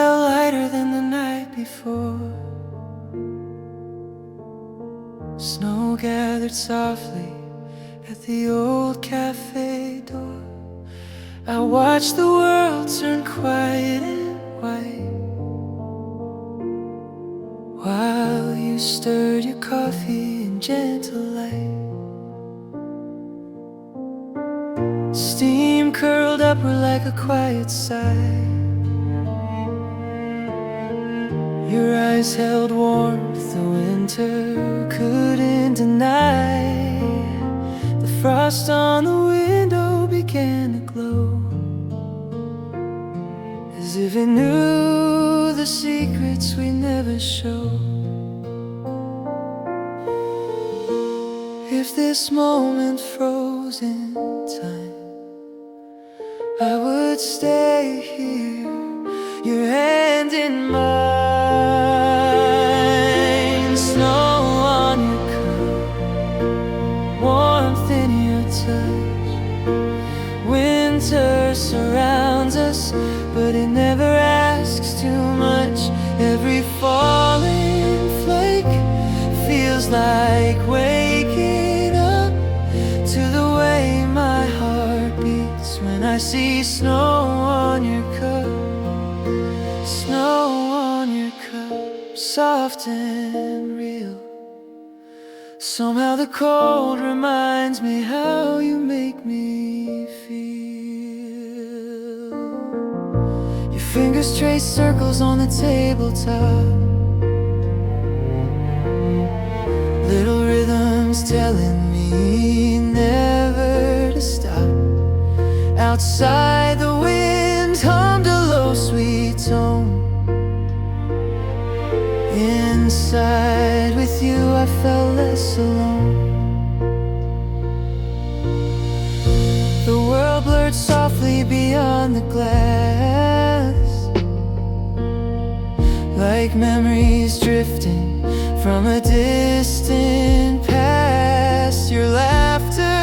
felt lighter than the night before. Snow gathered softly at the old cafe door. I watched the world turn quiet and white while you stirred your coffee in gentle light. Steam curled upward like a quiet sigh. Your eyes held warmth the winter couldn't deny. The frost on the window began to glow, as if it knew the secrets we never showed. If this moment froze in time, I would stay here, your hand in mine. Snow on your cup, warmth in your touch. Winter surrounds us, but it never asks too much. Every falling flake feels like waking up to the way my heart beats when I see snow on your cup. Snow on your cup, soft and real. Somehow the cold reminds me how you make me feel. Your fingers trace circles on the tabletop, little rhythms telling me never to stop. Outside the wind hummed a low sweet tone. Inside with you I felt less alone. The world blurred softly beyond the glass, like memories drifting from a distant past. Your laughter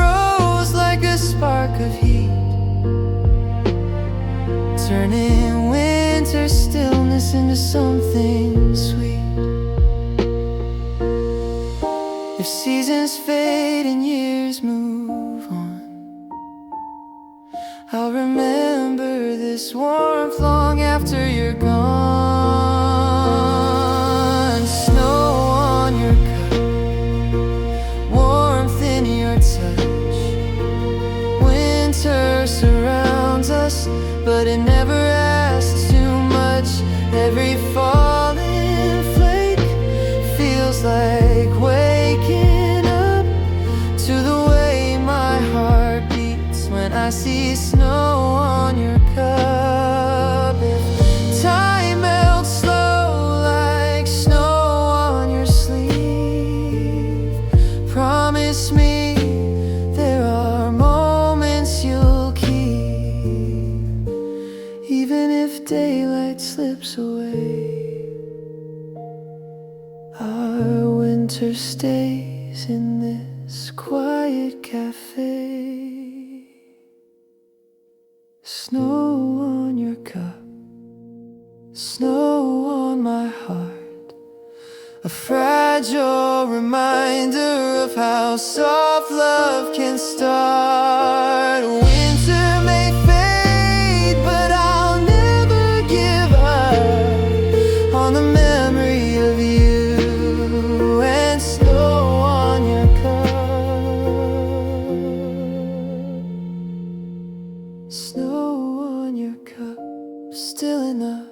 rose like a spark of heat, turning winter stillness into something sweet. If seasons fade and years move on, I'll remember this warmth long after you're gone. Snow on your cup, warmth in your touch. Winter surrounds us, but it never asks too much. Every falling flake feels like waking up to the way my heart beats when I see snow on your cup. If time melts slow like snow on your sleeve, promise me there are moments you'll keep, even if daylight slips away. Our winter stays in this quiet cafe. Snow on your cup, snow on my heart, a fragile reminder of how soft love can start. Winter may fade, but I'll never give up on the memory of you and snow on your cup. Snow on your cup, still enough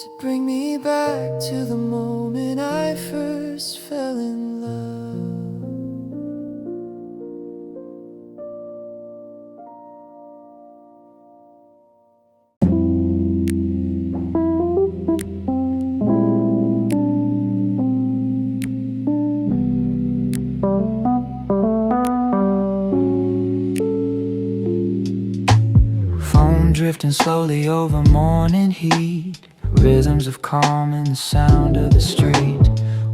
to bring me back to the moment I first fell in love. Foam drifting slowly over morning heat, rhythms of calm in the sound of the street.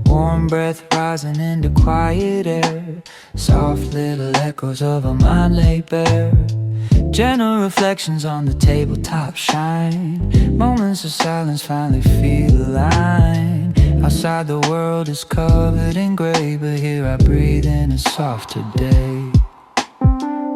Warm breath rising into quiet air, soft little echoes of a mind laid bare. Gentle reflections on the tabletop shine. Moments of silence finally feel aligned. Outside the world is covered in gray, but here I breathe in a softer day.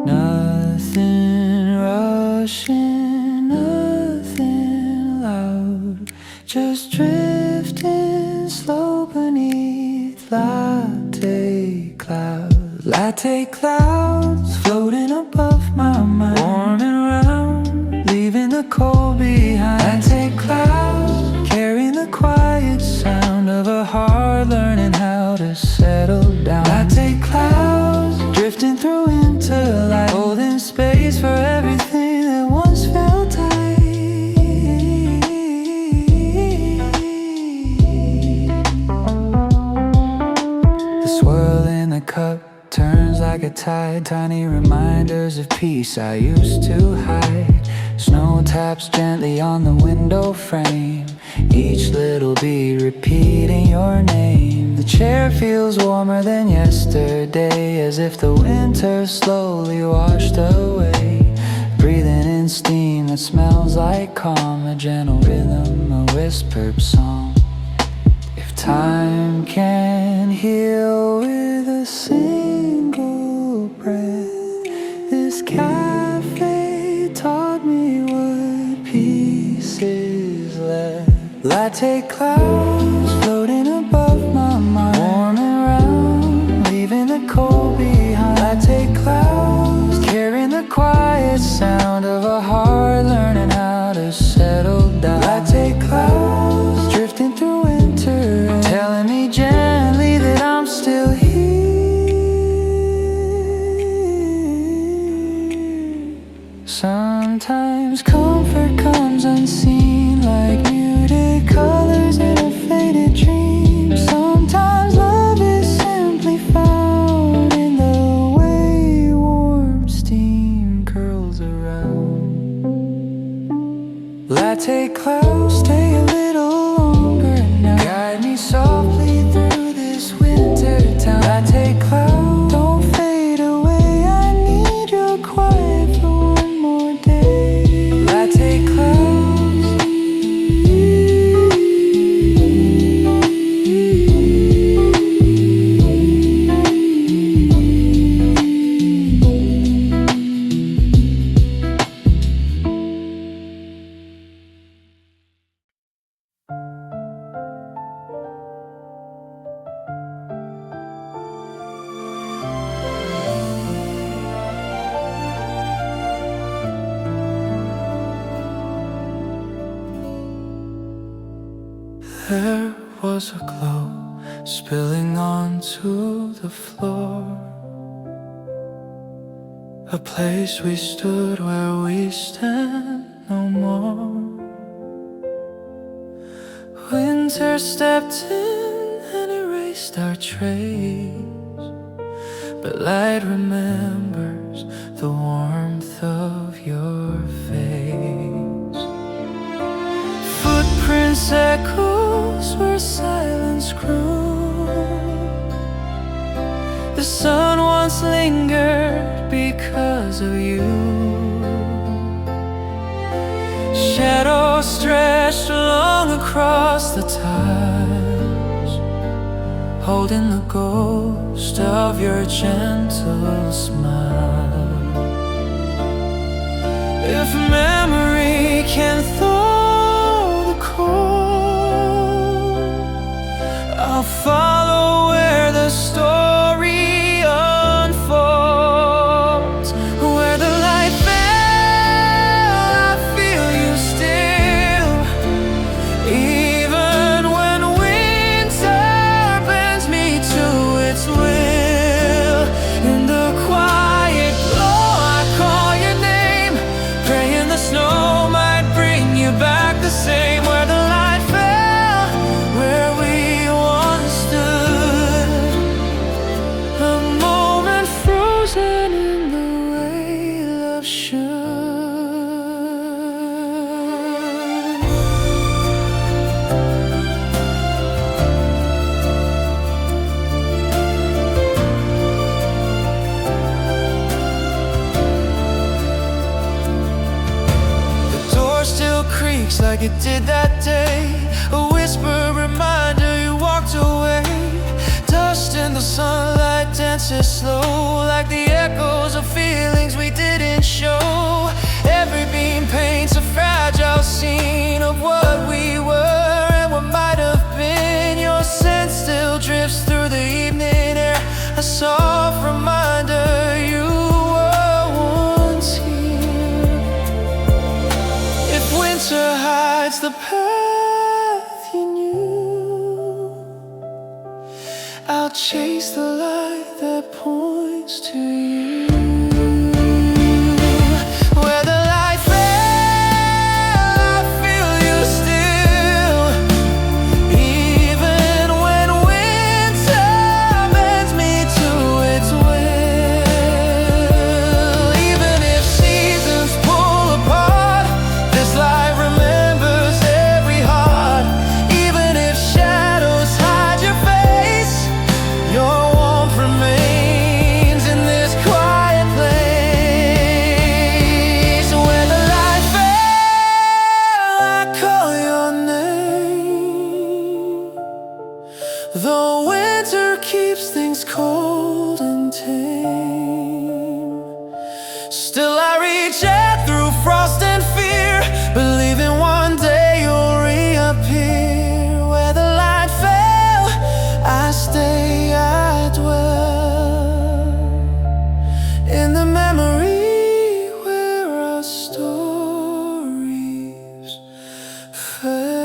Nothing rushing, nothing loud, just drifting slow beneath latte clouds. Latte clouds floating above my mind, warm and round, leaving the cold behind. Latte clouds carrying the quiet sound of a heart learning how to settle down. Latte clouds drifting through into light, holding space for everything that once felt tight. The swirl in the cup turns like a tide, tiny reminders of peace I used to hide. Snow taps gently on the window frame, each little beat repeating your name. The chair feels warmer than yesterday, as if the winter slowly washed away. Breathing in steam that smells like calm, a gentle rhythm, a whispered song. If time can heal with a single breath, this cafe taught me what peace is left. Latte clouds floating above my mind, warm and round, leaving the cold behind. Latte clouds carrying the quiet sound of a heart learning how to settle down. Latte clouds drifting through winter, telling me gently that I'm still here. Sometimes comfort comes unseen, like muted colors in a faded dream. Sometimes love is simply found in the way warm steam curls around. Latte clouds stay a little longer now, guide me softly through this winter town. Latte clouds don't fade away, I need your quiet for one more day. Latte clouds. There was a glow spilling onto the floor, a place we stood where we stand no more. Winter stepped in and erased our trace, but light remembers the warmth of your face. Footprints echoes where silence grew. The sun once lingered because of you. Shadows stretched long across the times, holding the ghost of your gentle smile. If memory can thaw the cold, I'll follow where the story unfolds. Where the light fell, I feel you still, even when winter bends me to its will. In the quiet glow, I call your name, praying the snow might breaks like it did that day. A whisper reminder you walked away. Dust in the sunlight dances slow, like the echoes of feelings we didn't show. Every beam paints a fragile scene of what we were and what might have been. Your scent still drifts through the evening air, a soft reminder you were once here. If winter hides the path you knew, I'll chase the light that points to you. Where the light fell, I feel you still. Even when winter bends me to its will. Even if seasons pull apart, this light remembers every heart. Even if shadows hide your face, your warmth remains in this quiet place. Where the light fell, I call your name. Though winter keeps things cold and tame, still I reach out through frost and fear, believing one day you'll reappear. Where the light fell, I stay, I dwell in the memory where our stories fell.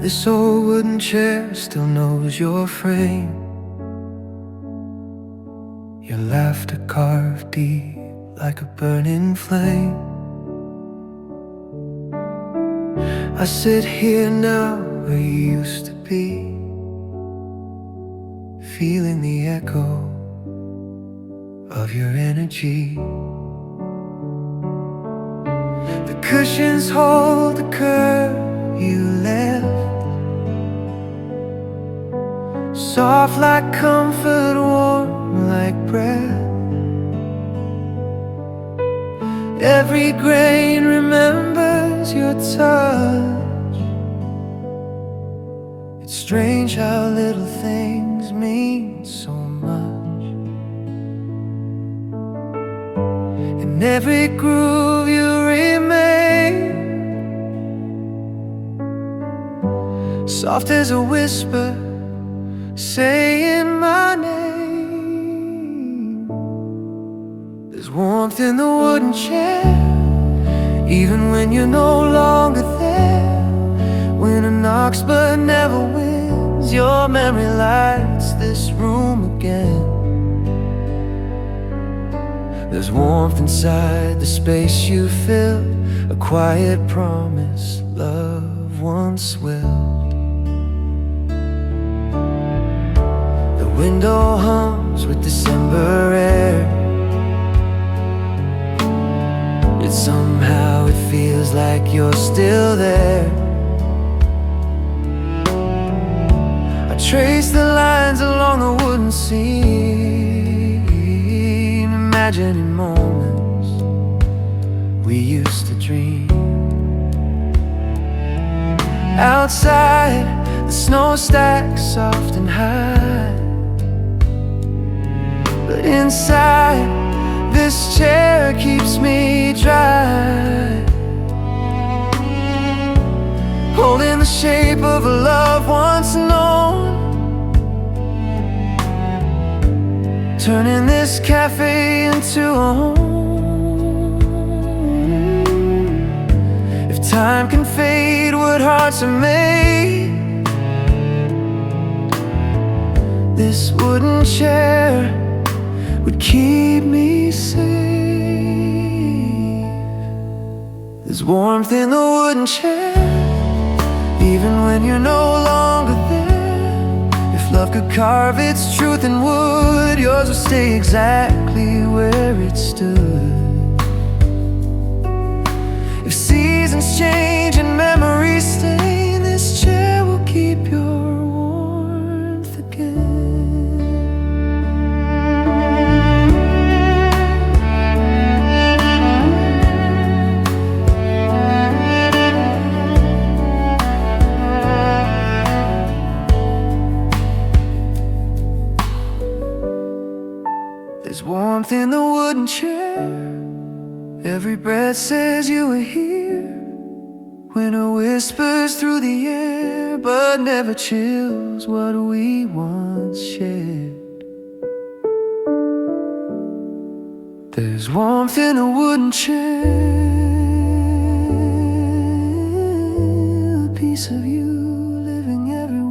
This old wooden chair still knows your frame, your laughter carved deep like a burning flame. I sit here now where you used to be, feeling the echo of your energy. The cushions hold the curve you left, soft like comfort, warm like breath. Every grain remembers your touch. It's strange how little things mean so much. In every groove you remain, soft as a whisper saying my name. There's warmth in the wooden chair, even when you're no longer there. Winter knocks but never wins, your memory lights this room again. There's warmth inside the space you filled, a quiet promise love once willed. The window hums with December air, yet somehow it feels like you're still there. I trace the lines along the wooden seam, imagining moments we used to dream. Outside, the snow stacks soft and high, but inside, this chair keeps me dry, holding the shape of a love once known, turning this cafe into a home. If time can fade what hearts are made, this wooden chair would keep me safe. There's warmth in the wooden chair, even when you're no longer there. If love could carve its truth in wood, yours would stay exactly where where it stood. If seasons change and memories stay, this chair will keep your warmth again. There's warmth in the wooden chair. Every breath says you were here. Winter whispers through the air, but never chills what we once shared. There's warmth in a wooden chair, a piece of you living everywhere.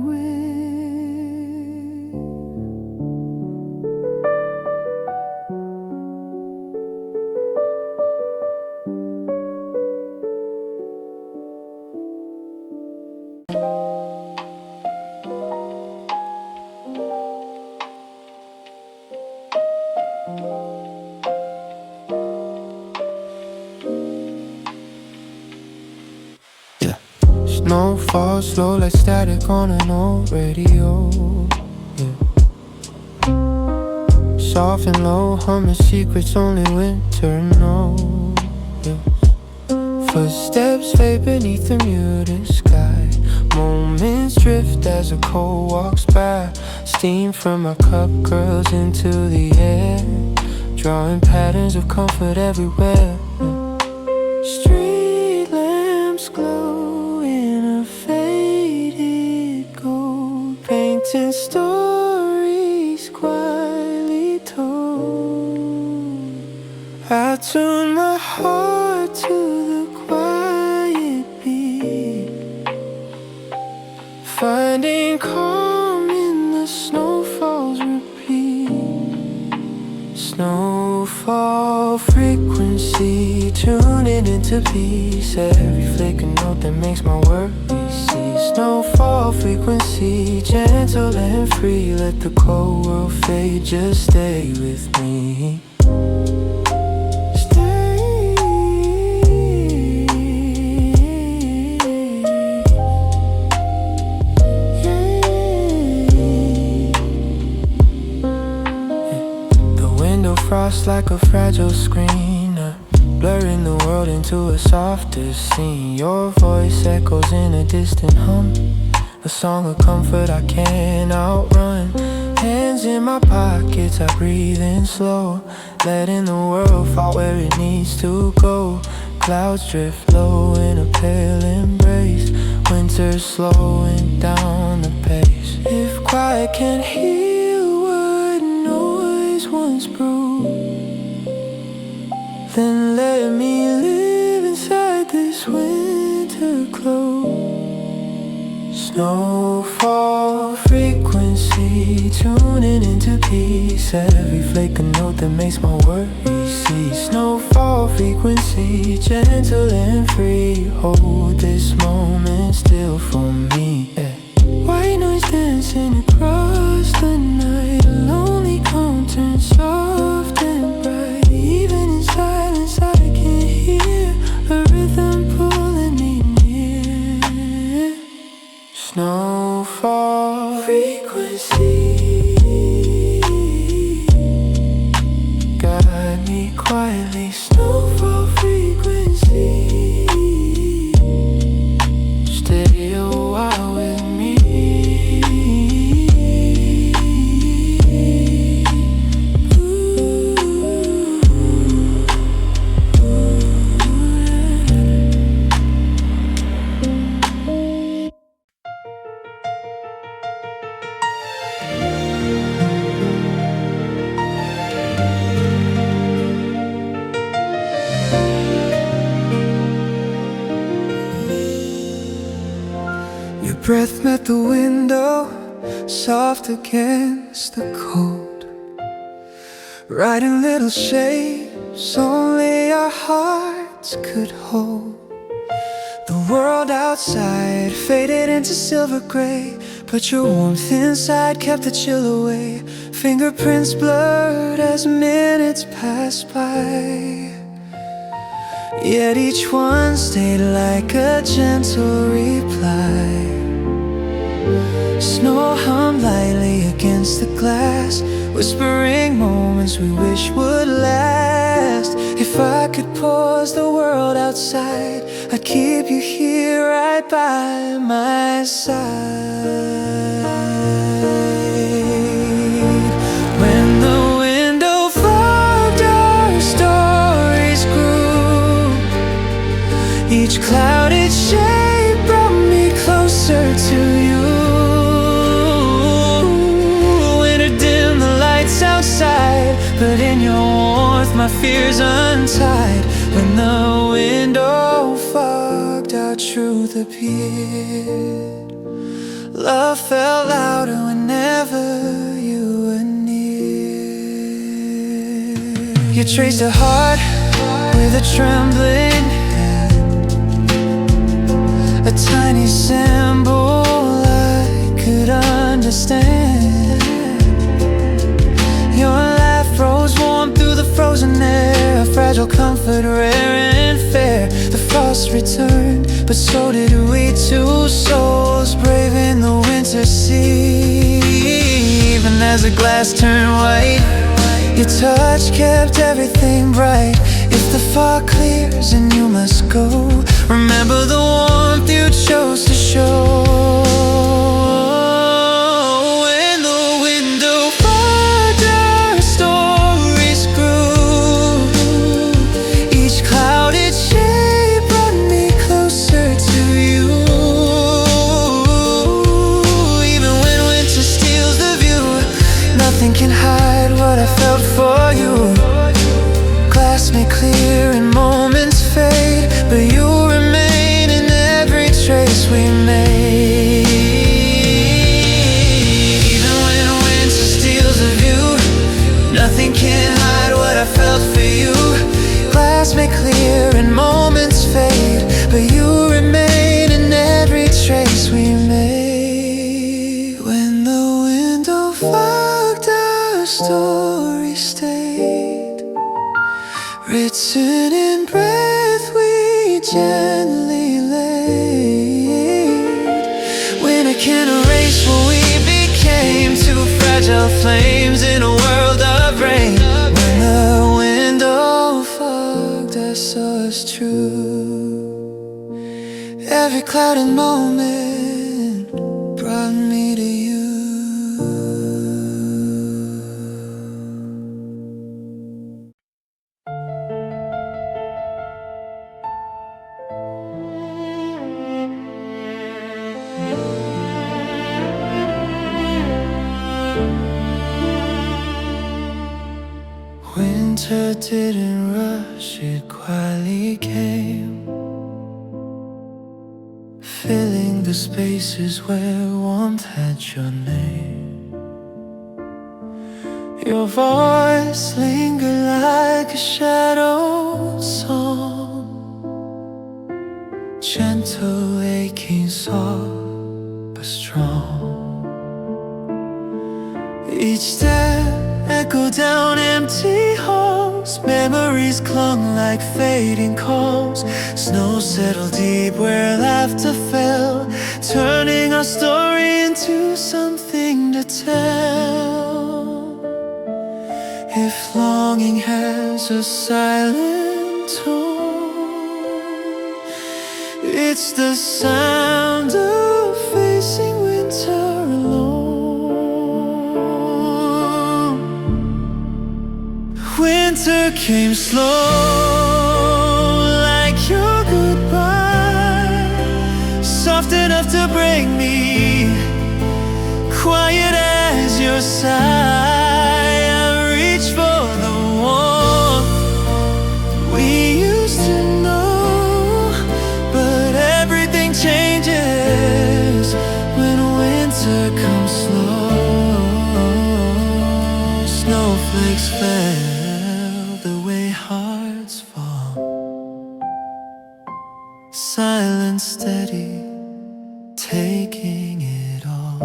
Snowfall slow like static on an old radio, yeah. Soft and low, humming secrets only winter knows, yeah. Footsteps fade beneath the muted sky. Moments drift as a cold walks by. Steam from our cup curls into the air, drawing patterns of comfort everywhere. Street lamps glow in a faded gold, painting stories quietly told. I tune my heart to the quiet beat, finding calm in the snowfall's repeat. Snowfall frequency, tuning into peace. Every flicker note that makes my worries cease. Snowfall frequency, gentle and free. Let the cold world fade, just stay with me. Frost like a fragile screen, blurring the world into a softer scene. Your voice echoes in a distant hum, a song of comfort I can't outrun. Hands in my pockets, I breathe in slow, letting the world fall where it needs to go. Clouds drift low in a pale embrace, winter slowing down the pace. If quiet can heal what noise once broke, then let me live inside this winter glow. Snowfall frequency, tuning into peace. Every flake a note that makes my worries cease. Snowfall frequency, gentle and free. Hold this moment still for me, yeah. White noise dancing across the night, a lonely calm turns soft and bright. Even in silence I can hear a rhythm pulling me near. Snowfall frequency, guide me quietly. Snowfall frequency, stay a while with me. Your breath met the window, soft against the cold, writing little shapes only our hearts could hold. The world outside faded into silver gray, but your warmth inside kept the chill away. fingerprints blurred as minutes passed by. Yet each one stayed like a gentle reply. Snow hummed lightly against the glass, whispering moments we wish would last. If I could pause the world outside, I'd keep you here right by my side. When the window fogged our stories grew, each clouded shape brought me closer to you. Winter dimmed the lights outside, but in your warmth my fears untied. When the window fogged our truth appeared, love felt louder whenever you were near. You traced a heart with a trembling hand, a tiny symbol I could understand. Your laugh rose warm through the frozen air, a fragile comfort rare and fair. The frost returned, but so did we, two souls brave in the winter sea. Even as the glass turned white, your touch kept everything bright. If the fog clears and you must go, remember the warmth you chose to show. When the window fogged our stories grew, each clouded shape brought me closer to you. Even when winter steals the view, nothing can hide what I felt for you. Glass may clear and moments fade, but you remain in every trace we made. Even when winter steals the view, nothing can hide what I felt for you. Glass may clear and moments fade, but you remain in every trace we made. When the window fogged our story stayed, written in breath we gently laid. Winter can't erase what we became, two fragile flames in a world of rain. When the window fogged I saw us true, every clouded moment brought me to you. Winter didn't rush, it quietly came, filling the spaces where warmth had your name. Your voice lingered like a shadowed song, gentle, aching, soft but strong. Each step echoed down empty halls, memories clung like fading calls. Snow settled deep where laughter fell, turning our story into something to tell. If longing has a silent tone, it's the sound of facing winter alone. Winter came slow, like your goodbye, soft enough to break me, quiet as your sigh. I reach for the warmth we used to know, but everything changes when winter comes slow. Snowflakes fell the way hearts fall, silent, steady, taking it all.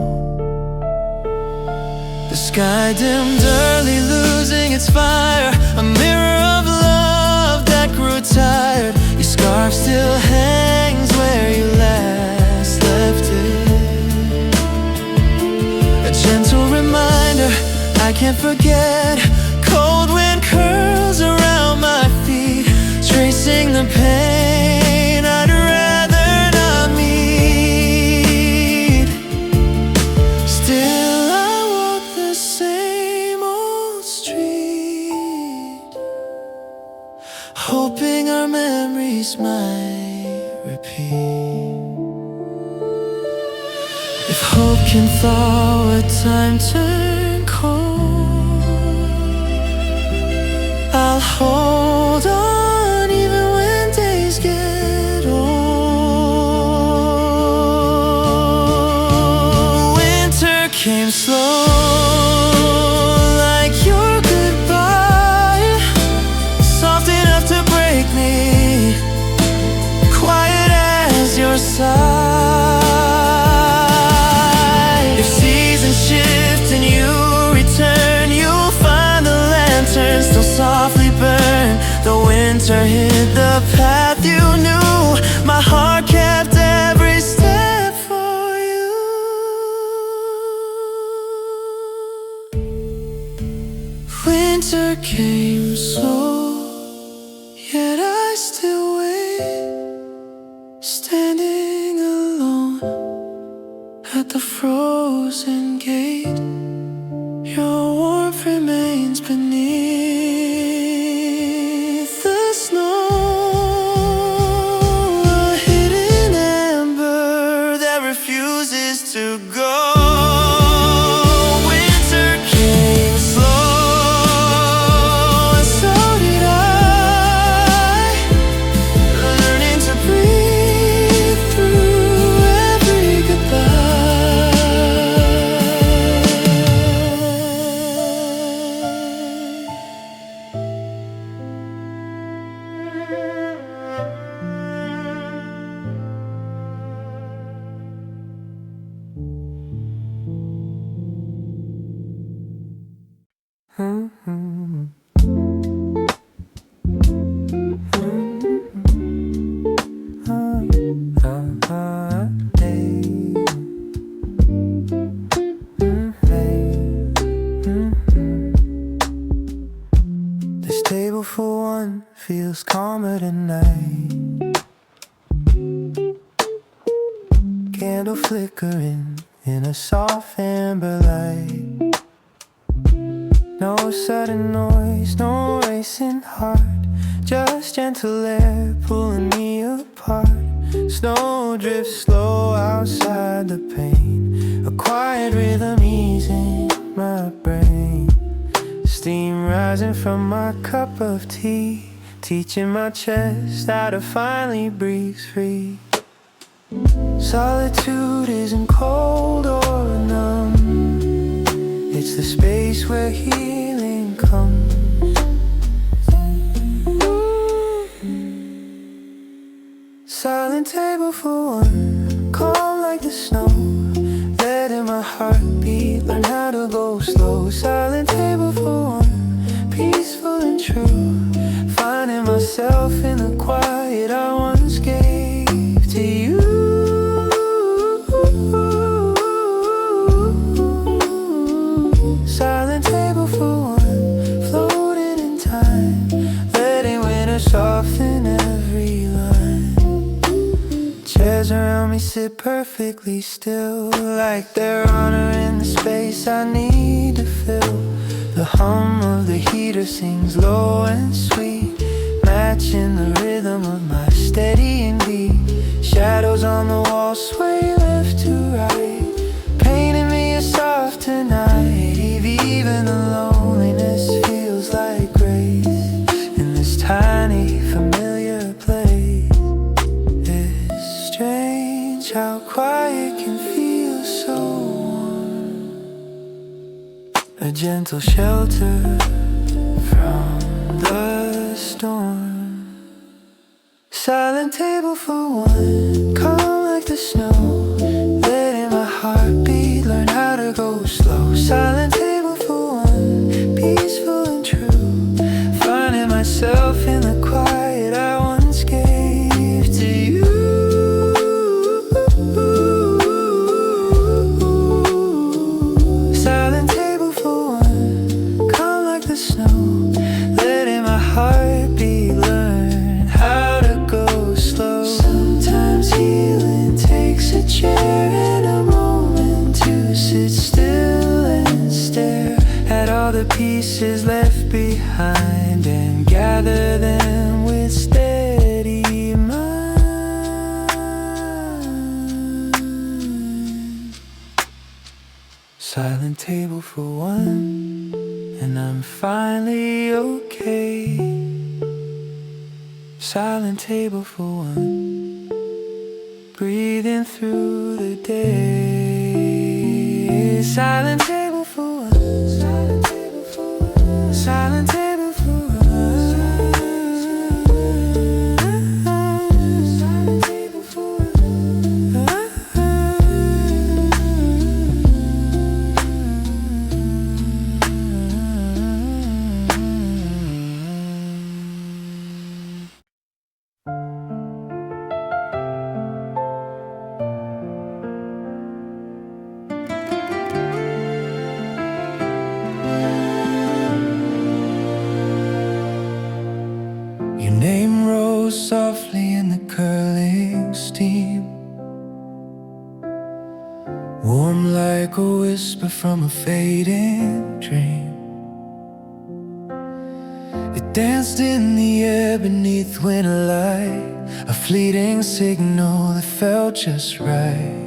The sky dimmed early, losing its fire. A mirror of love that grew tired. Your scarf still hangs where you last left it. A gentle reminder I can't forget. Cold wind curls around my feet, tracing the pain I'd rather not meet. Still I walk the same old street, hoping our memories might repeat. If hope can thaw a time turn cold, I'll hold on even when days get old. Winter came slow, like your goodbye, soft enough to break me, quiet as your sigh. If seasons shift and you return, you'll find the lanterns still softly burn. The winter hid the path you knew. My heart kept every step for you. Winter came slow, yet I still wait, standing alone at the frozen gate. Your warmth remains beneath the snow, a hidden ember that refuses to go. Winter came slow, and so did I, learning to breathe through every goodbye. This table for one feels calmer tonight. Candle flickering in a soft amber light. No sudden noise, no racing heart, just gentle air pulling me apart. Snow drifts slow outside the pain, a quiet rhythm easing my brain. Steam rising from my cup of tea, teaching my chest how to finally breathe free. Solitude isn't cold or numb, it's the space where healing comes. Silent table for one, calm like the snow, letting my heartbeat learn how to go slow. Silent table for one, peaceful and true, finding myself in the quiet I once gave to you. Silent table for one, floating in time, letting winter soften every line. Chairs around me sit perfectly still, like they're honoring the space I need to fill. The hum of the heater sings low and sweet, matching the rhythm of my steadying beat. Shadows on the wall sway left to right, painting me a softer night. Even the loneliness feels like grace in this tiny familiar place. It's strange how quiet can feel so warm, a gentle shelter from the storm. Silent table for one, calm like the snow, letting my heartbeat learn how to go slow. Silent table for myself in the quiet I once gave to you. Silent table for one, calm like the snow, letting my heartbeat learn how to go slow. Sometimes healing takes a chair and a moment to sit still and stare at all the pieces left behind and gather them with steady mind. Silent table for one, and I'm finally okay. Silent table for one, breathing through the day. Silent table for one, silent table for one, silent table for one, silent table for one. Your name rose softly in the curling steam, warm like a whisper from a fading dream. It danced in the air beneath winter light, a fleeting signal that felt just right.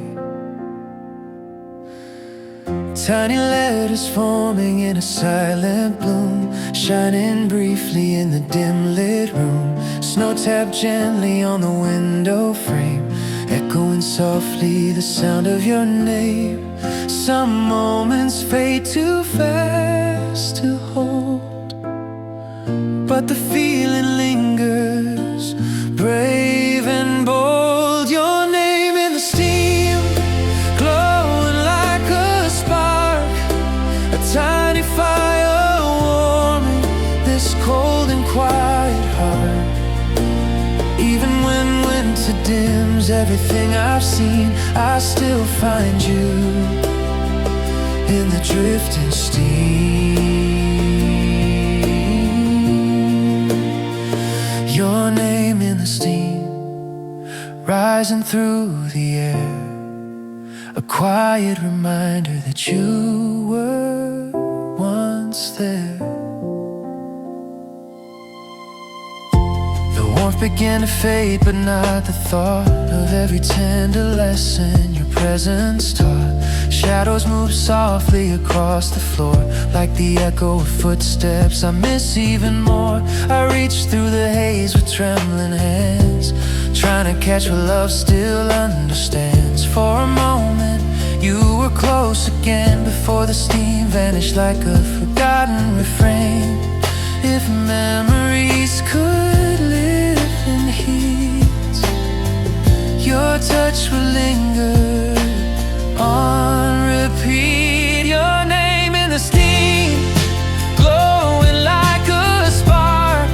Tiny letters forming in a silent bloom, shining briefly in the dim lit room. Snow tapped gently on the window frame, echoing softly the sound of your name. Some moments fade too fast to hold, but the feeling lingers, brave and bold. Your name in the steam, glowing like a spark, a tiny fire warming this cold and quiet heart. Even when winter dims everything I've seen, I still find you in the drifting steam. Your name in the steam, rising through the air, a quiet reminder that you were once there. The warmth began to fade, but not the thought of every tender lesson your presence taught. Shadows move softly across the floor, like the echo of footsteps I miss even more. I reach through the haze with trembling hands, trying to catch what love still understands. For a moment you were close again, before the steam vanished like a forgotten refrain. If memories could live in heat, your touch will linger on repeat. Your name in the steam, glowing like a spark,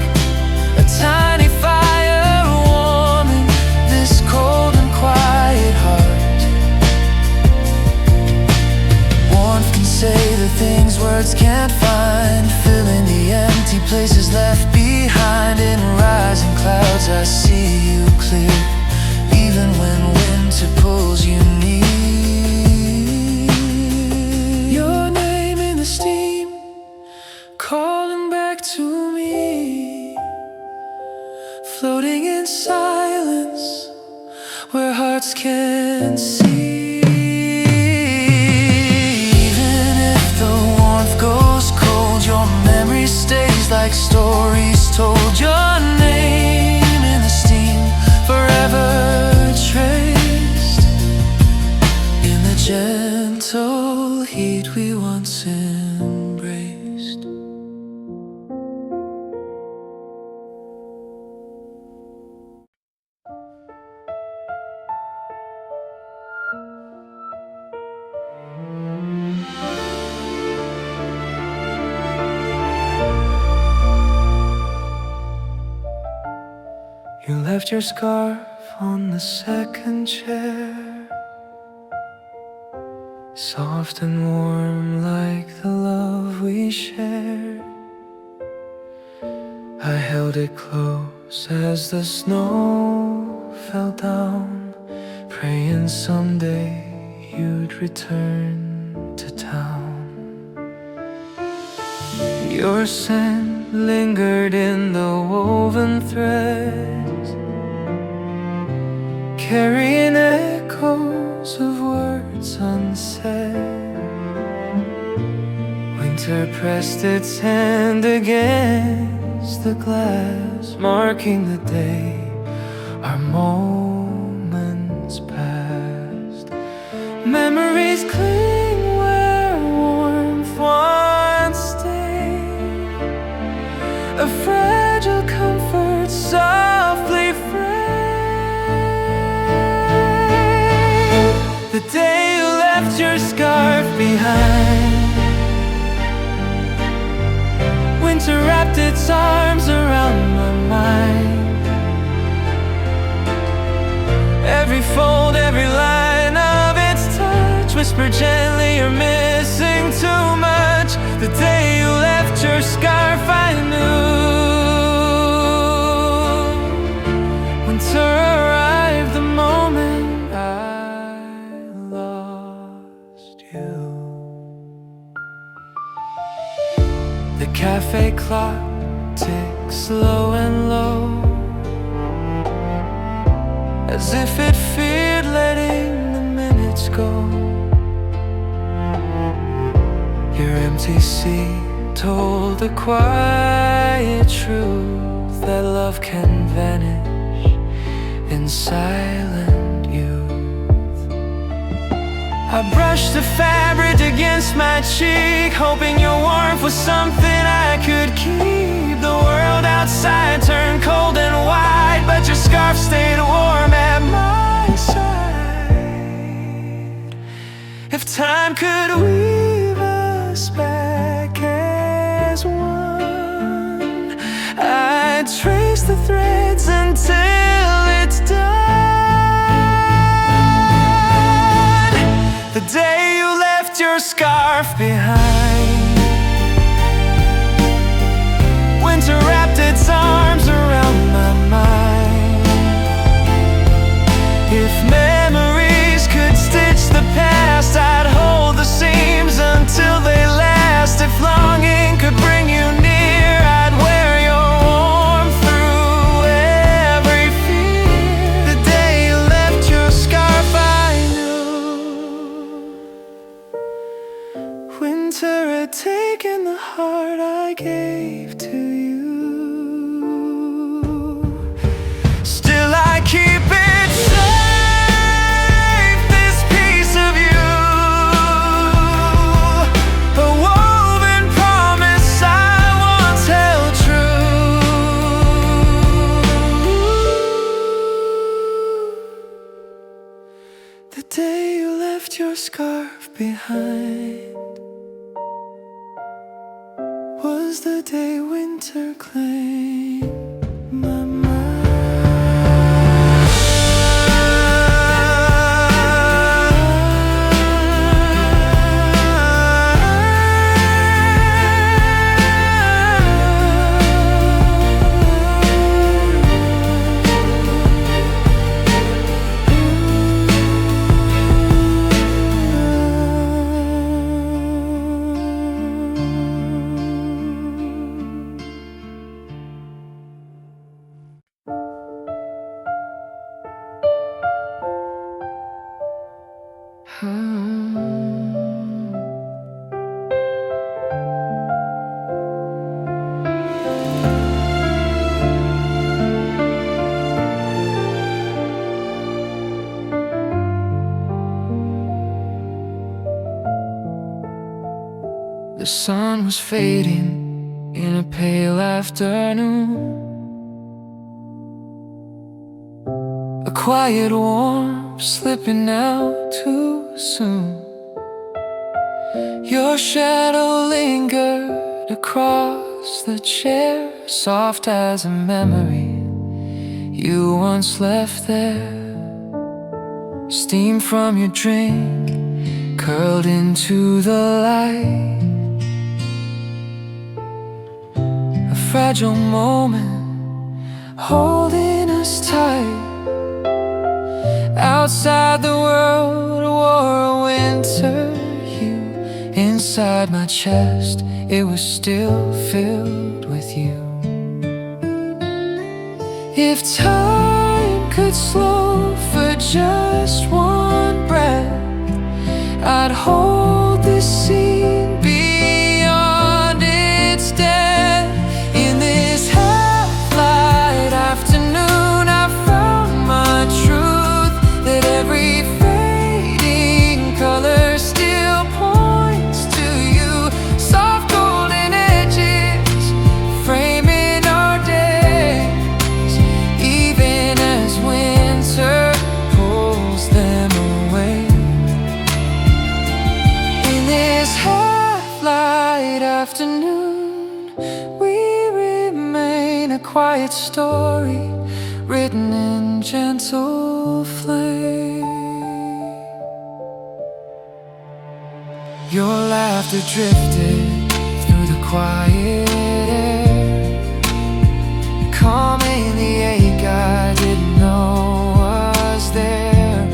a tiny fire warming this cold and quiet heart. Warmth can say the things words can't find, filling the empty places left behind. In rising clouds I see you clear, even when winter pulls you near. Your name in the steam, calling back to me, floating in silence where hearts can see. Even if the warmth goes cold, your memory stays like stories told. Your name in the steam, forever traced in the gentle heat we once embraced. You left your scarf on the second chair, soft and warm like the love we shared. I held it close as the snow fell down, praying someday you'd return to town. Your scent lingered in the woven threads, carrying echoes of words unsaid. Winter pressed its hand against the glass, marking the day our moments passed. Memories cling where warmth once stayed, a fragile comfort softly frayed. The day you left your scarf behind, winter wrapped its arms around my mind. Every fold, every line of its touch whispered gently, you're missing too much. The day you left your scarf, I knew winter arrived the moment I lost you. The cafe clock ticks low and low, as if it feared letting the minutes go. Your empty seat told the quiet truth that love can vanish in silent youth. I brushed the fabric against my cheek, hoping your warmth was something I could keep. The world outside turned cold and wide, but your scarf stayed warm at my side. If time could weave us back as one, I'd trace the threads until it's done. The day you left your scarf behind, winter wrapped its arms around my mind. If memories could stitch the past, I'd hold the seams until they last. If longing could bring you near, I'd wear your warmth through every fear. The day you left your scarf, I knew winter had taken the heart I gave to you. Still I keep it safe, this piece of you, a woven promise I once held true. The day you left your scarf behind was the day winter claimed my The sun was fading in a pale afternoon, a quiet warmth slipping out too soon. Your shadow lingered across the chair, soft as a memory you once left there. Steam from your drink curled into the light. A fragile moment holding us tight. Outside the world, a war, a winter hue. Inside my chest, it was still filled with you. If time could slow for just one breath, I'd hold this scene beyond its death. In this half-light afternoon, I found my truth, that every fading color still points to you. Soft golden edges framing our days, even as winter pulls them away. In this half-light afternoon, we remain a quiet story written in gentle flame. Your laughter drifted through the quiet air, calming the ache I didn't know was there.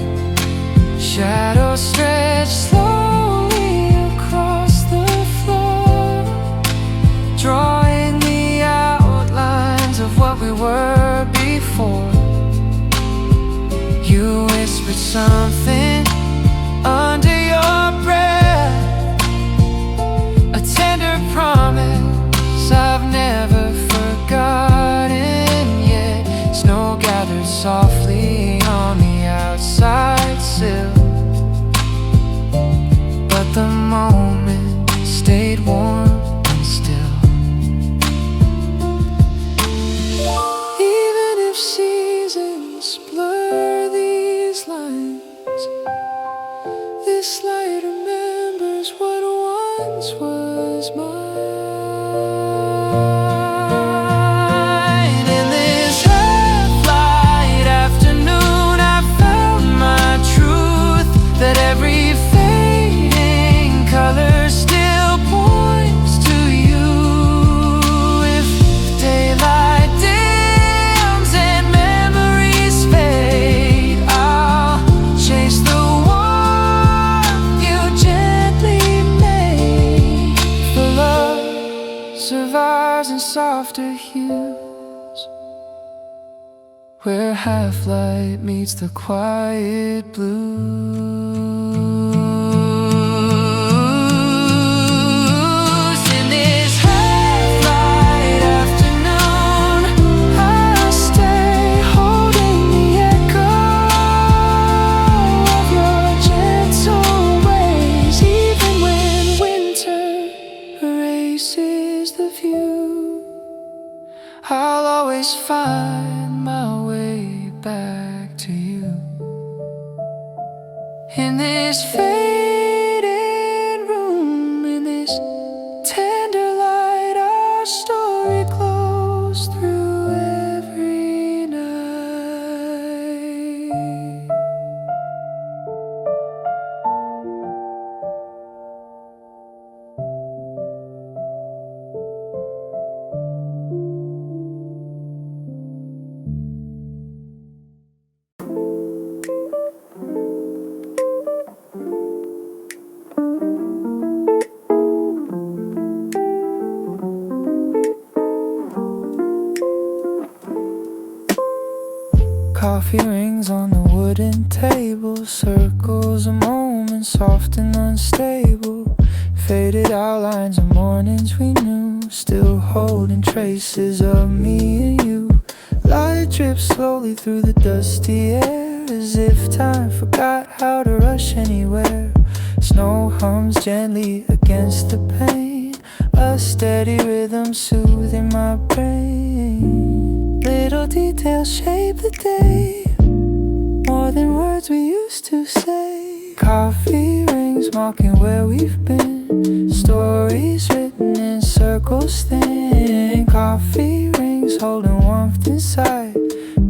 Shadows stretched slowly across the floor, drawing the outlines of what we were before. You whispered something under your breath, a tender promise I've never forgotten yet. Snow gathered softly on the outside sill, but the moment stayed warm and still. Even if seasons blur these lines, this light remembers what once was mine. In this half-light afternoon, I found my truth, that every fading color still points to you. If daylight dims and memories fade, I'll chase the one you gently made. For love survives in softer hues, where half-light meets the quiet blues. In this half-light afternoon, I'll stay holding the echo of your gentle ways, even when winter erases the view. I'll always find my way back to you. In this faded room, in this tender light, our story glows through every night. Coffee rings on the wooden table, circles of moments soft and unstable. Faded outlines of mornings we knew, still holding traces of me and you. Light drips slowly through the dusty air, as if time forgot how to rush anywhere. Snow hums gently against the pane, a steady rhythm soothing my brain. Little details shape the day, more than words we used to say. Coffee rings mocking where we've been, stories written in circles thin. Coffee rings holding warmth inside,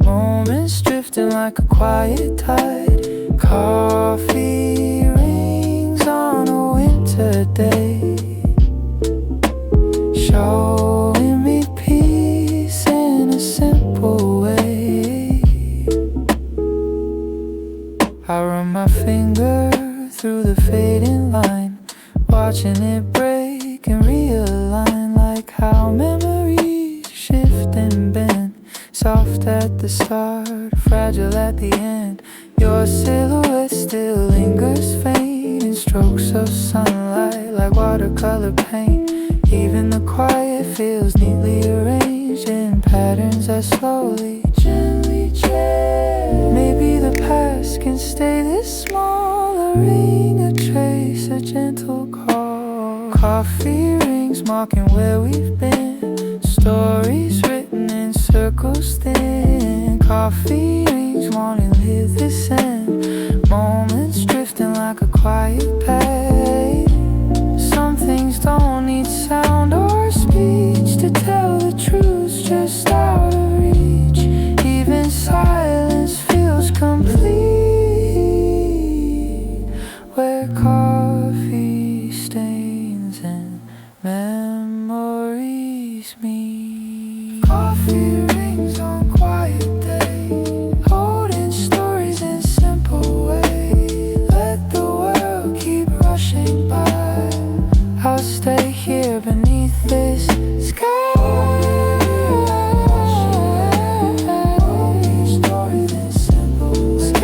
Moments drifting like a quiet tide. Coffee rings on a winter day, showing me peace in a simple way. I run my finger through the fading line, watching it break and realign, like how memories shift and bend, soft at the start, fragile at the end. Your silhouette still lingers faint in strokes of sunlight, like watercolor paint. Even the quiet feels neatly arranged in patterns that slowly, gently change. Maybe the past can stay this small, a ring, a trace, a gentle call. Coffee rings marking where we've been, stories written in circles thin. Coffee rings wanting to live this end, moments drifting like a quiet pace. Some things don't need sound or speech to tell the truth, just out of reach. Even silence feels complete where coffee stains and memories meet. Coffee rings on quiet days, holding stories in simple ways. Let the world keep rushing by, I'll stay here beneath this sky. Stories in simple ways.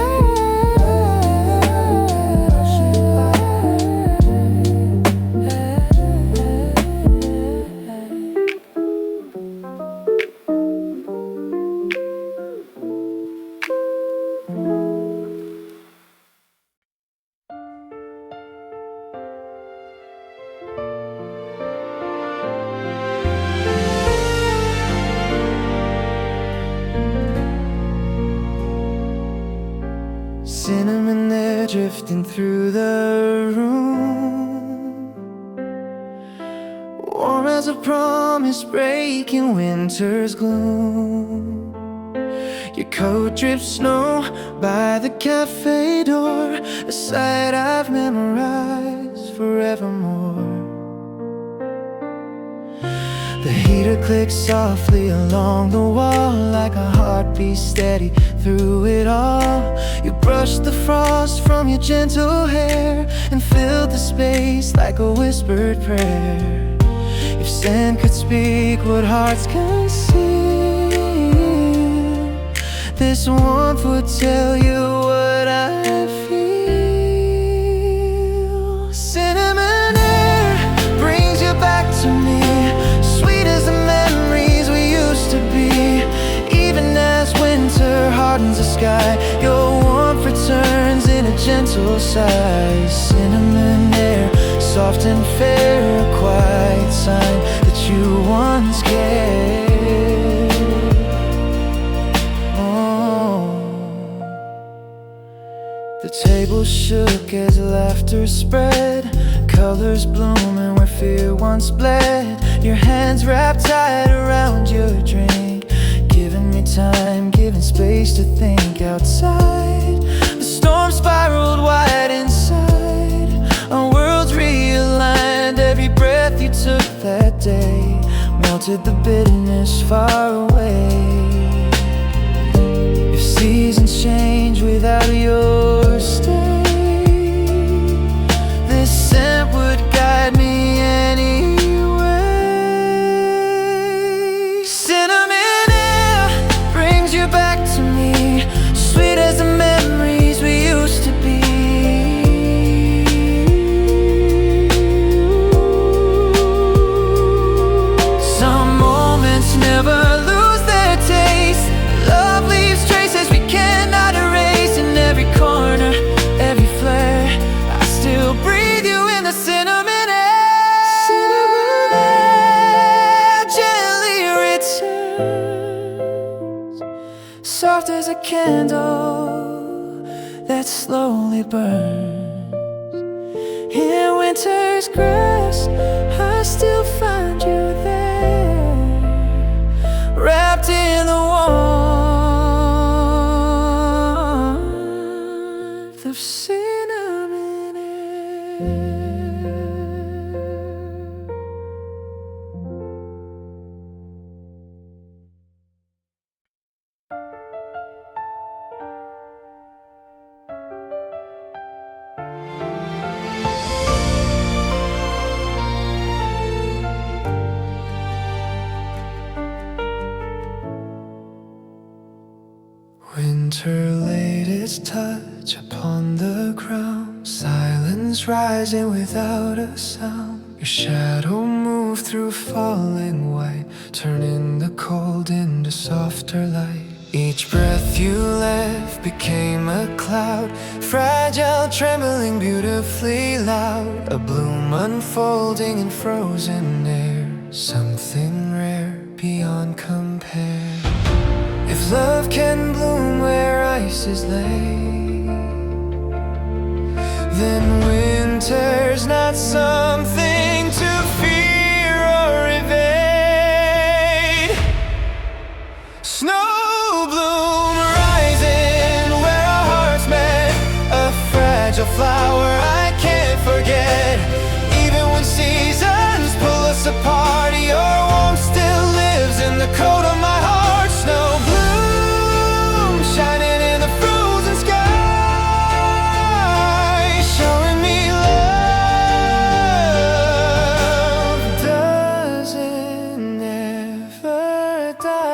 Cinnamon air drifting through the room, warm as a promise breaking winter's gloom. Your coat drips snow by the cafe door, a sight I've memorized forevermore. The heater clicks softly along the wall, like a heartbeat steady through it all. You brushed the frost from your gentle hair and filled the space like a whispered prayer. If sand could speak what hearts conceal, this warmth would tell you what I feel. Cinnamon air brings you back to me, sweet as the memories we used to be. Even as winter hardens the sky, your warmth returns in a gentle sigh. Cinnamon air, soft and fair, a quiet sign that you once cared. Oh. The table shook as laughter spread, colors blooming where fear once bled. Your hands wrapped tight around your drink, giving me time, giving space to think outside. The storm spiraled wide inside, our worlds realigned. Every breath you took that day melted the bitterness far away. If seasons change without your stay, this scent would guide me anyway. Cinnamon air brings you back to me, sweet as the memories we used to be. Some moments never lose their taste. Love leaves traces we cannot erase. In every corner, every flare, I still breathe you in the cinnamon air. Cinnamon air gently returns, soft as a candle that slowly burns. In winter's grass, I still find you there, wrapped in the warmth winter laid its touch upon the ground, silence rising without a sound. Your shadow moved through falling white, turning the cold into softer light. Each breath you left became a cloud, fragile, trembling, beautifully loud. A bloom unfolding in frozen air, something rare beyond compare. If love can bloom where ice is laid, then winter's not something to fear or evade. Snow bloom rising where our hearts met, a fragile flower I can't forget. Even when seasons pull us apart, your warmth still lives in the coat of my heart. Snow bloom shining in the frozen sky, showing me love doesn't ever die.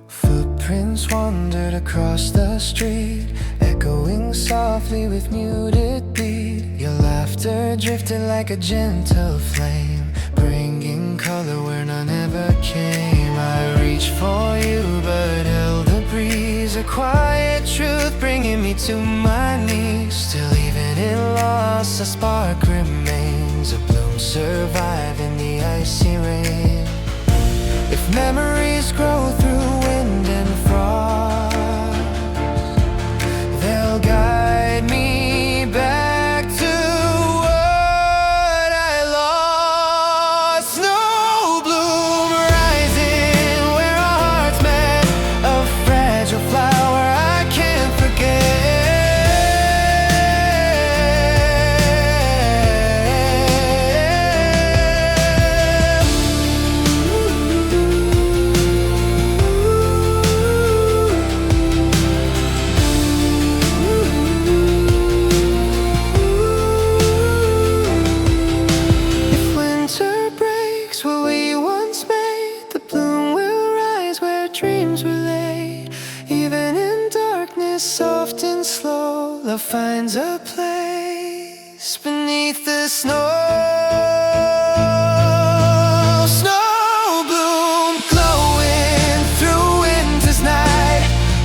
Footprints wandered across the street, echoing softly with muted beat. Your laughter drifted like a gentle flame, bringing color where none ever came. I reached for you but held the breeze, a quiet truth bringing me to my knees. Still even in loss a spark remains, a bloom surviving the icy rain. If memories grow through wind and frost, they'll guide me back to what I lost. Snow bloom rising where our hearts met, a fragile flower I can't forget. If winter breaks what we once made, the bloom will rise where dreams were laid. Even in darkness, soft and slow, love finds a place beneath the snow. Snow bloom glowing through winter's night,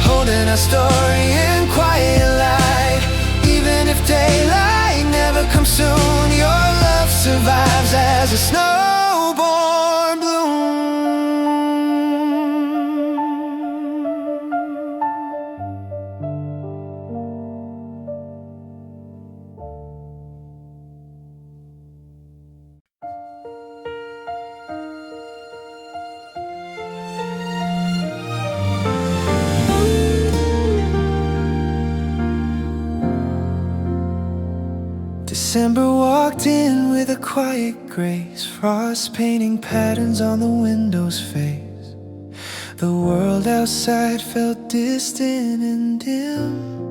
holding our story in quiet light. Even if daylight never comes soon, your love survives as a snowborn bloom. December walked in with a quiet grace, frost painting patterns on the window's face. The world outside felt distant and dim,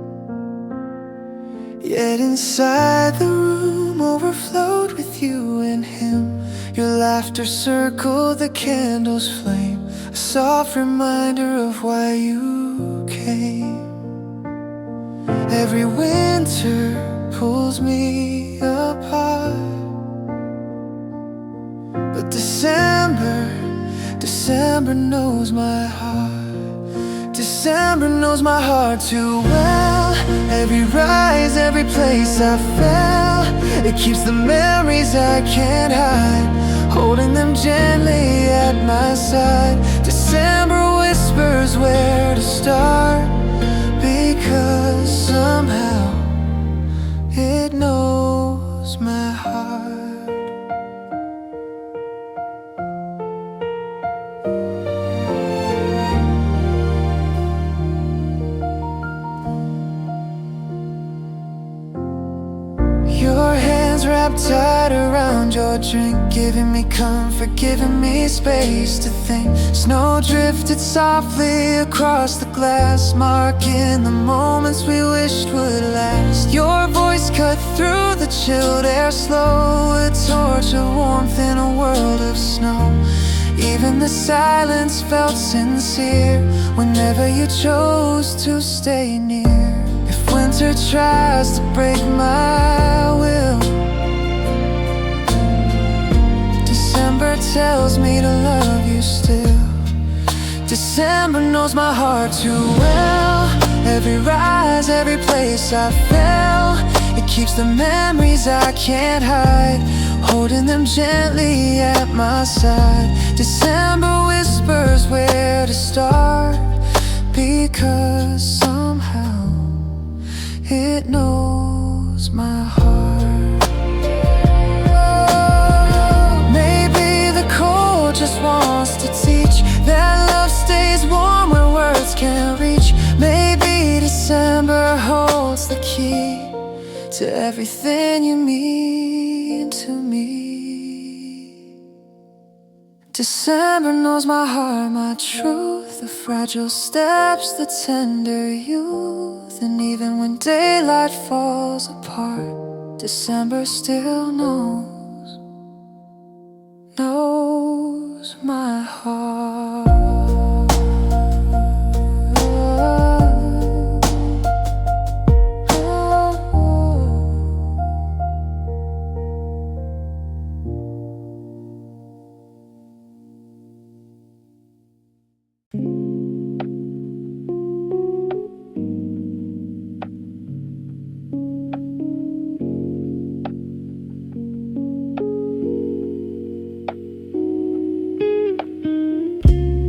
yet inside the room overflowed with you and him. Your laughter circled the candle's flame, a soft reminder of why you came. Every winter pulls me apart, but December knows my heart. December knows my heart too well. Every rise, every place I fell, it keeps the memories I can't hide, holding them gently at my side. December whispers where to start, because somehow it knows my heart. Your hands wrapped tight around your drink, giving me comfort, giving me space to think. Snow drifted softly across the glass, marking the moments we wished would last. Your chilled air slow, a torch of warmth in a world of snow. Even the silence felt sincere whenever you chose to stay near. If winter tries to break my will, December tells me to love you still. December knows my heart too well. Every rise, every place I fell, it keeps the memories I can't hide, holding them gently at my side. December whispers where to start, because somehow it knows my heart. Maybe the cold just wants to teach that love stays warm where words can't reach. Maybe December holds the key to everything you mean to me. December knows my heart, my truth, the fragile steps, the tender youth. And even when daylight falls apart, December still knows my heart.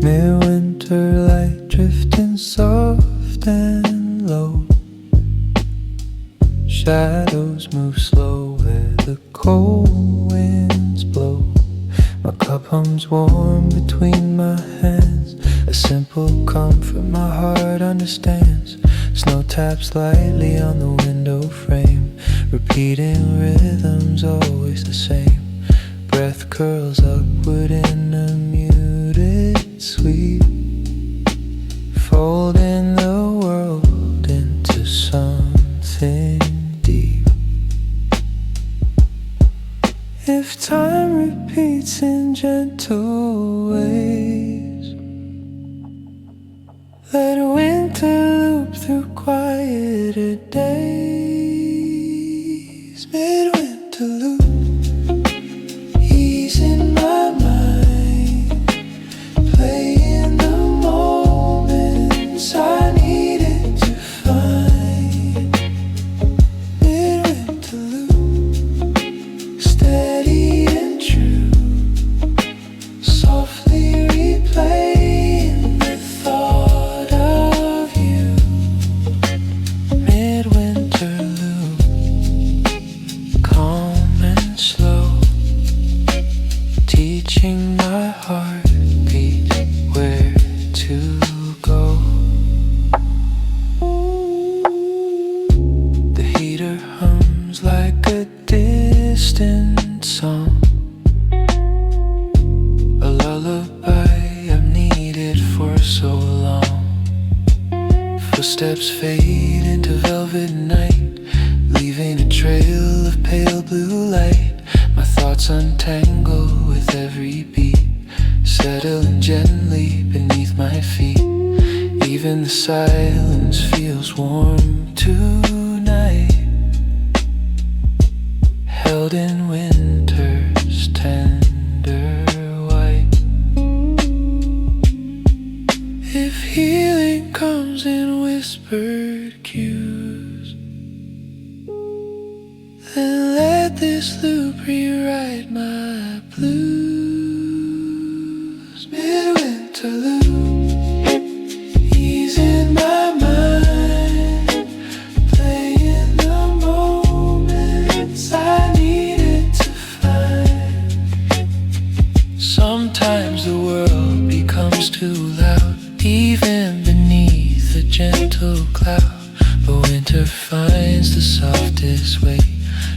Midwinter light drifting soft and low. Shadows move slow where the cold winds blow. My cup hums warm between my hands, a simple comfort my heart understands. Snow taps lightly on the window frame, repeating rhythms always the same. Breath curls upward in a muted sweep, folding the world into something deep. If time repeats in gentle ways, let winter loop through quieter days. Midwinter loop, ease in my mind, playing the moments I needed to find. Midwinter loop, steady and true, softly replaying the thought of you. Midwinter loop, calm and slow, teaching my heartbeat where to go. The heater hums like a distant song, a lullaby I've needed for so long. Footsteps fade into velvet night, leaving a trail of pale blue light. My thoughts untangle with every beat, settling gently beneath my feet. Even the silence feels warm tonight, held in winter's tender white. If healing comes in whispered cues, then let this loop rewrite my blues. Midwinter loop, ease in my mind, playing the moments I needed to find. Sometimes the world becomes too loud, even beneath a gentle cloud. But winter finds the softest way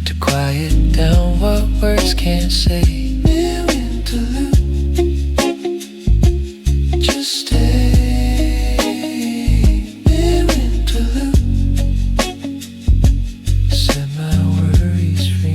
to quiet down what words can't say. Midwinter loop, just stay. Midwinter loop, set my worries free.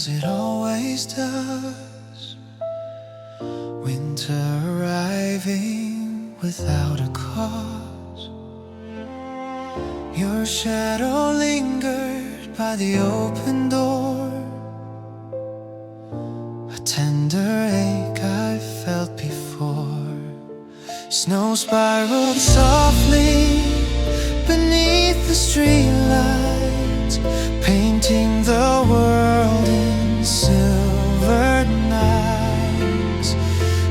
as it always does. Winter arriving without a cause. Your shadow lingered by the open door. A tender ache I felt before. Snow spiraled softly beneath the streetlights, painting the world in silver nights.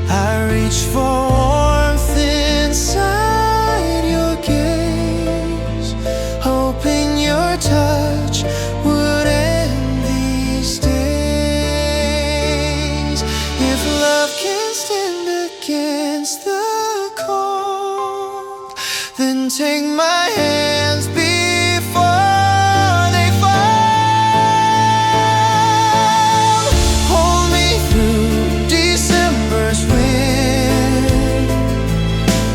I reached for warmth inside your gaze, hoping your touch would end these days. If love can stand against the cold, then take my hands before they fall. Hold me through December's wind,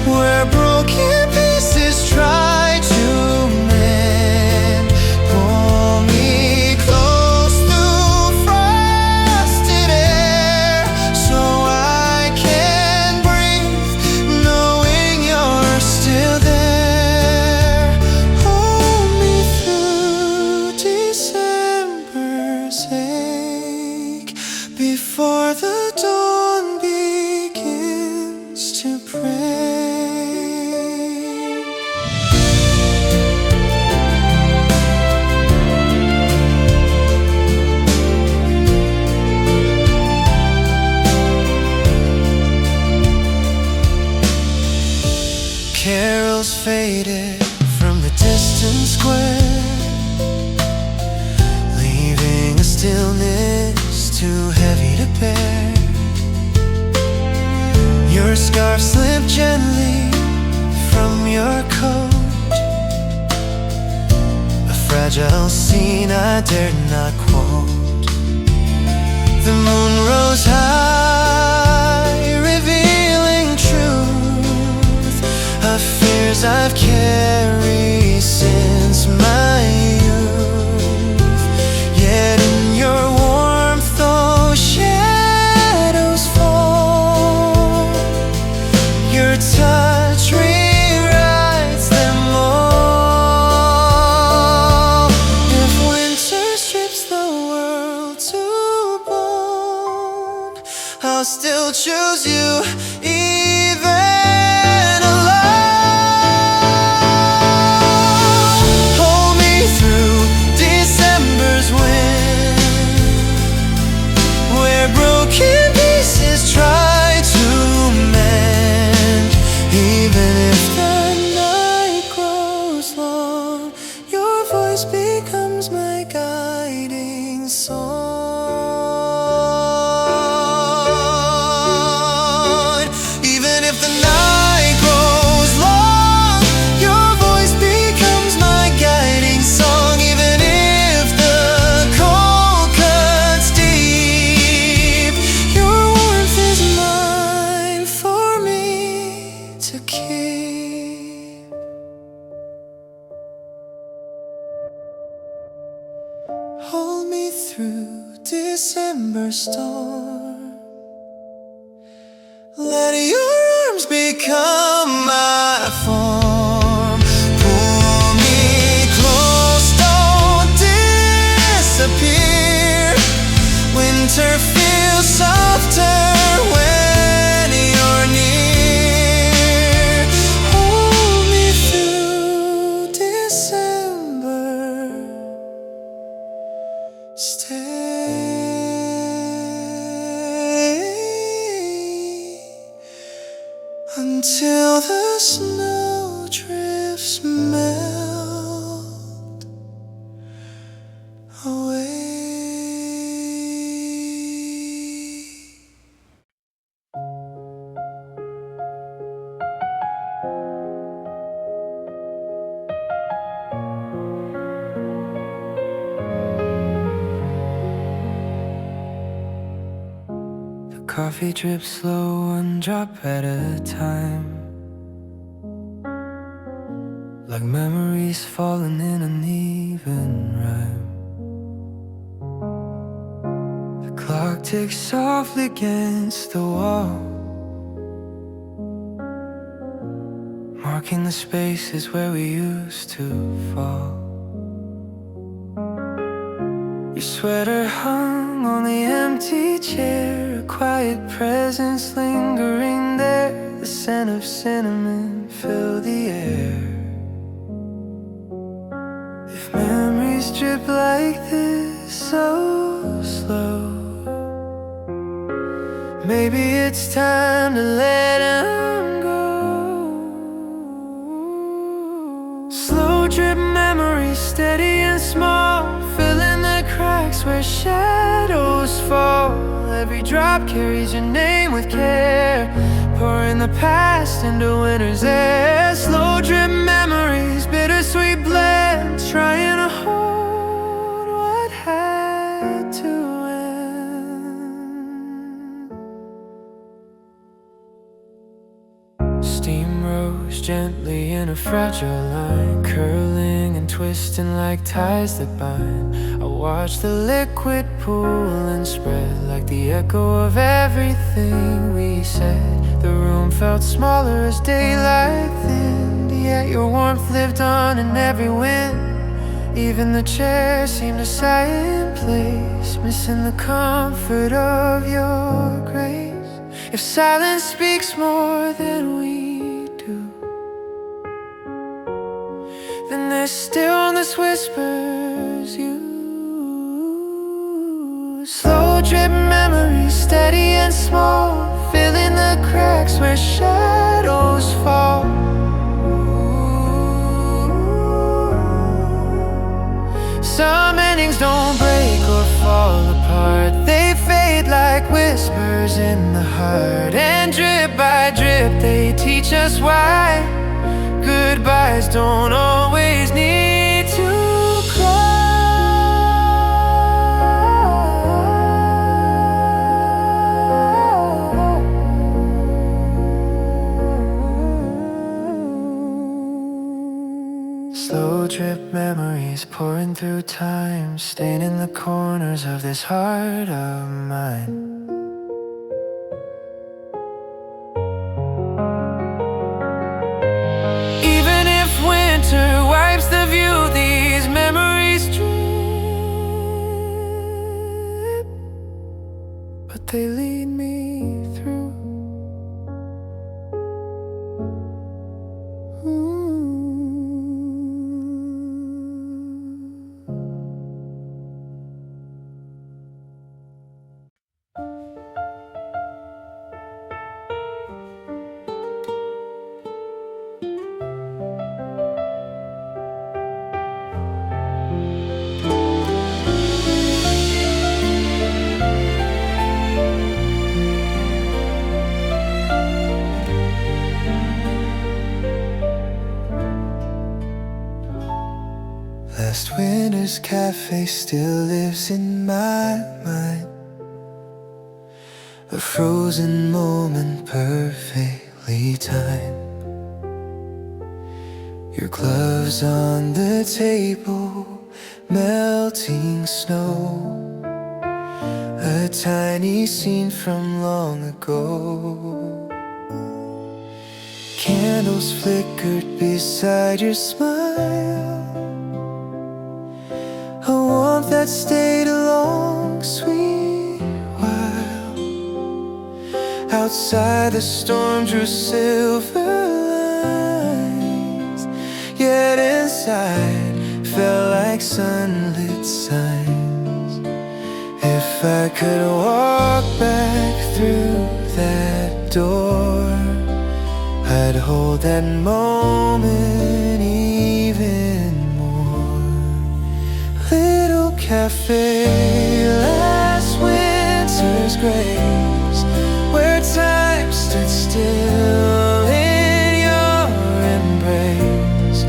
where broken pieces try to mend. Pull me close through frosted air, so I can breathe, knowing you're still there. Hold me through December's ache, before the dawn begins to break. Carols faded from the distant square, leaving a stillness too heavy to bear. Your scarf slipped gently from your coat, a fragile scene I dared not quote. The moon rose high, revealing truth of fears I've carried since my youth. Yet in your warmth those shadows fall. Your touch rewrites them all. If winter strips the world to bone, I'll still choose you even alone. Hold me through December's wind, where broken pieces try to mend. Even if the night grows long, your voice becomes my guiding song. Even if the night grows long, your voice becomes my guiding song. Even if the cold cuts deep, your warmth is mine for me to keep. Hold me through December storm. Let your arms become my form. Pull me close, don't disappear. Winter feels softer when you're near. Hold me through December. Stay until the snow drifts melt away. The coffee drips slow, one drop at a time, like memories falling in uneven rhyme. clock ticks softly against the wall, marking the spaces where we used to fall. Your sweater hung on the empty chair, a quiet presence lingering there. The scent of cinnamon filled the air. If memories drip like this, so slow, maybe it's time to let them go. Slow drip memories, steady and small, filling the cracks where shadows fall. Every drop carries your name with care, pouring the past into winter's air. Slow drip memories, bittersweet blend, trying to hold what had to end. Steam rose gently in a fragile line, curling and twisting like ties that bind. I watched the liquid pool and spread like the echo of everything we said. The room felt smaller as daylight thinned, yet your warmth lived on in every wind. Even the chair seemed to sigh in place, missing the comfort of your grace. If silence speaks more than we do, then this stillness whispers you. Slow drip memories, steady and small, filling the cracks where shadows fall. Some endings don't break or fall apart, they fade like whispers in the heart. And drip by drip they teach us why goodbyes don't always need to cry. Slow drip memories pouring through time, staining the corners of this heart of mine. Even if winter wipes the view, these memories drip, but they lead me through. Last winter's cafe still lives in my mind, a frozen moment perfectly timed. Your gloves on the table, melting snow, a tiny scene from long ago. Candles flickered beside your smile, a warmth that stayed a long, sweet while. Outside the storm drew silver lines, yet inside felt like sunlit signs. If I could walk back through that door, I'd hold that moment even more. Little cafe, last winter's grace, where time stood still in your embrace.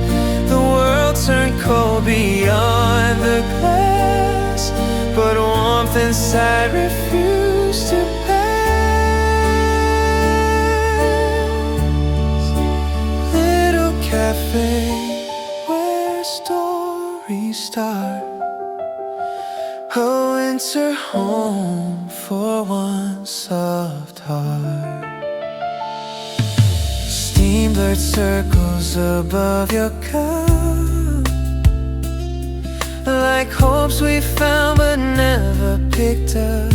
The world turned cold beyond the glass, but warmth inside refused to pass. Little cafe where stories start, oh, winter home for one soft heart. Steam blurred circles above your cup, like hopes we found but never picked up.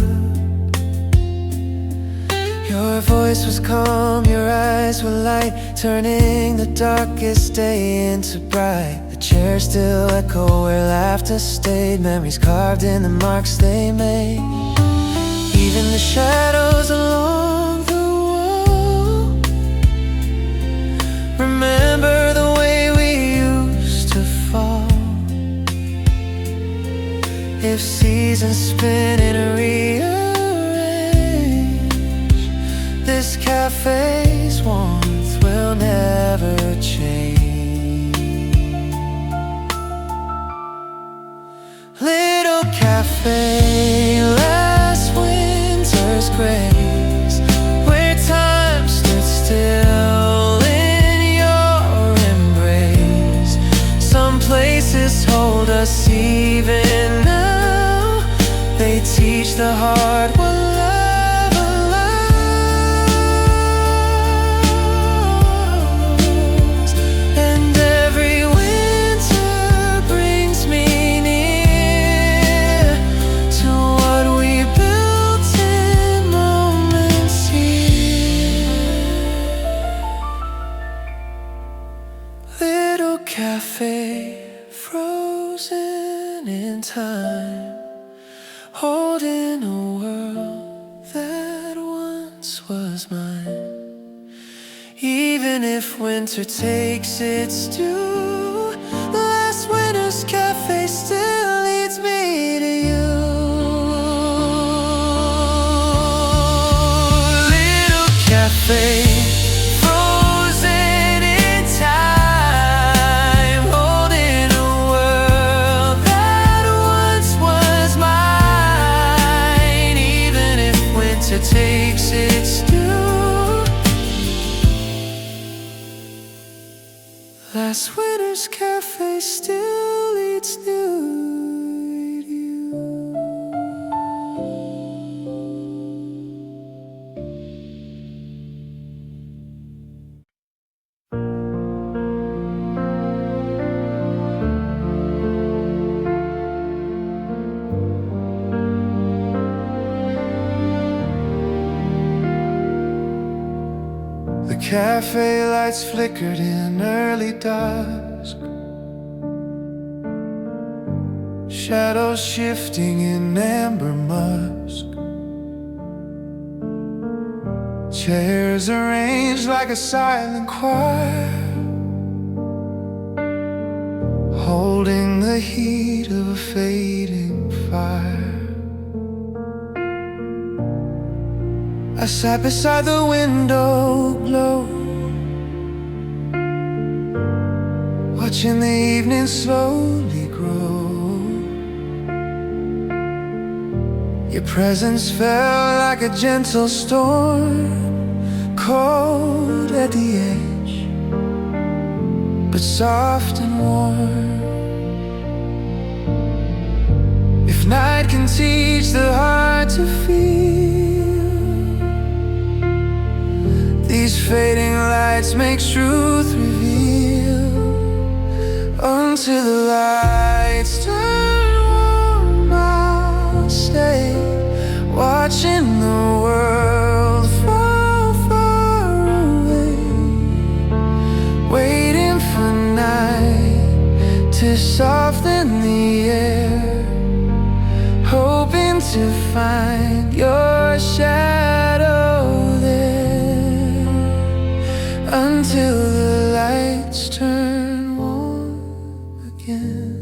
Your voice was calm, your eyes were light, turning the darkest day into bright. The chairs still echo where laughter stayed, memories carved in the marks they made. Even the shadows along the wall remember the way we used to fall. If seasons spin and rearrange, this cafe's warmth will never change. Little cafe, last winter's grace, where time stood still in your embrace. Some places hold us even now, they teach the heart what love allows. And every winter brings me near to what we built in moments here. Little cafe, frozen in time, holding a world that once was mine. Even if winter takes its due, last winter's cafe still leads me to you. Little cafe, frozen in time, holding a world that once was mine. Even if winter takes its due, last winter's cafe still leads new to you. The cafe lights flickered in early dusk, shadows shifting in amber musk. Chairs arranged like a silent choir, holding the heat of a fading fire. I sat beside the window glow, watching the evening slowly grow. Your presence felt like a gentle storm, cold at the edge, but soft and warm. If night can teach the heart to feel, these fading lights make truth reveal. Until the lights turn warm, I'll stay, watching the world fall far away, waiting for night to soften the air, hoping to find your shadow there. Until the lights turn warm again,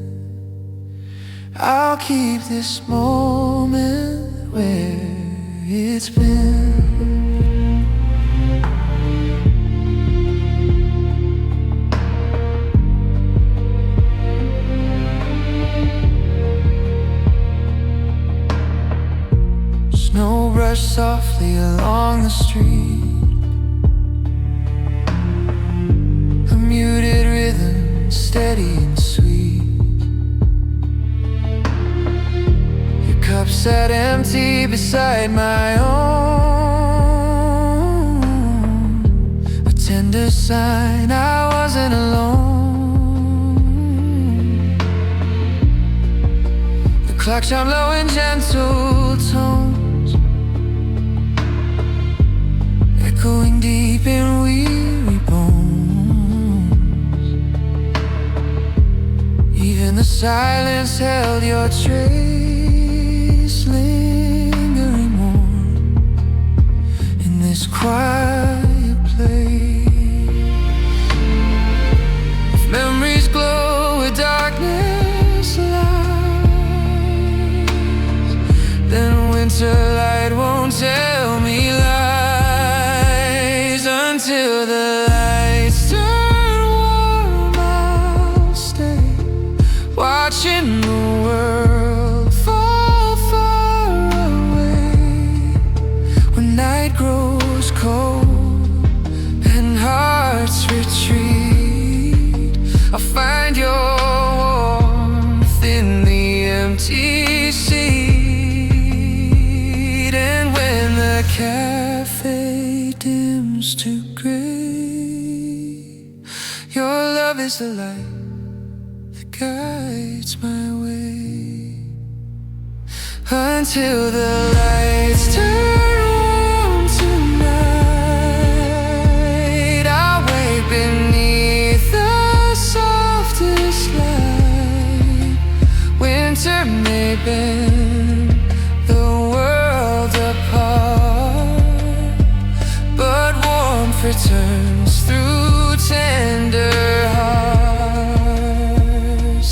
I'll keep this moment where it's been. Snow brushed softly along the street, a muted rhythm, steady and sweet. Your cup sat empty beside my own, a tender sign I wasn't alone. The clock chimed low in gentle tones, echoing deep in weary bones. Even the silence held your trace, lingering warm in this quiet place. If memories glow with darkness lies, then winter light won't tell me lies. Until the lights turn warm, I'll stay, watching the world fall far away. When night grows cold and hearts retreat, I'll find your warmth in the empty seat. And when the cafe dims to gray, your love is the light that guides my way. Until the lights turn warm tonight, I'll wait beneath the softest light. Winter may bend the world apart, but warmth returns through tender hearts.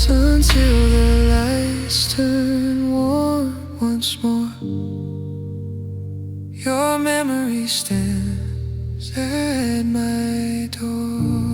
Until the lights turn warm once more, your memory stands at my door.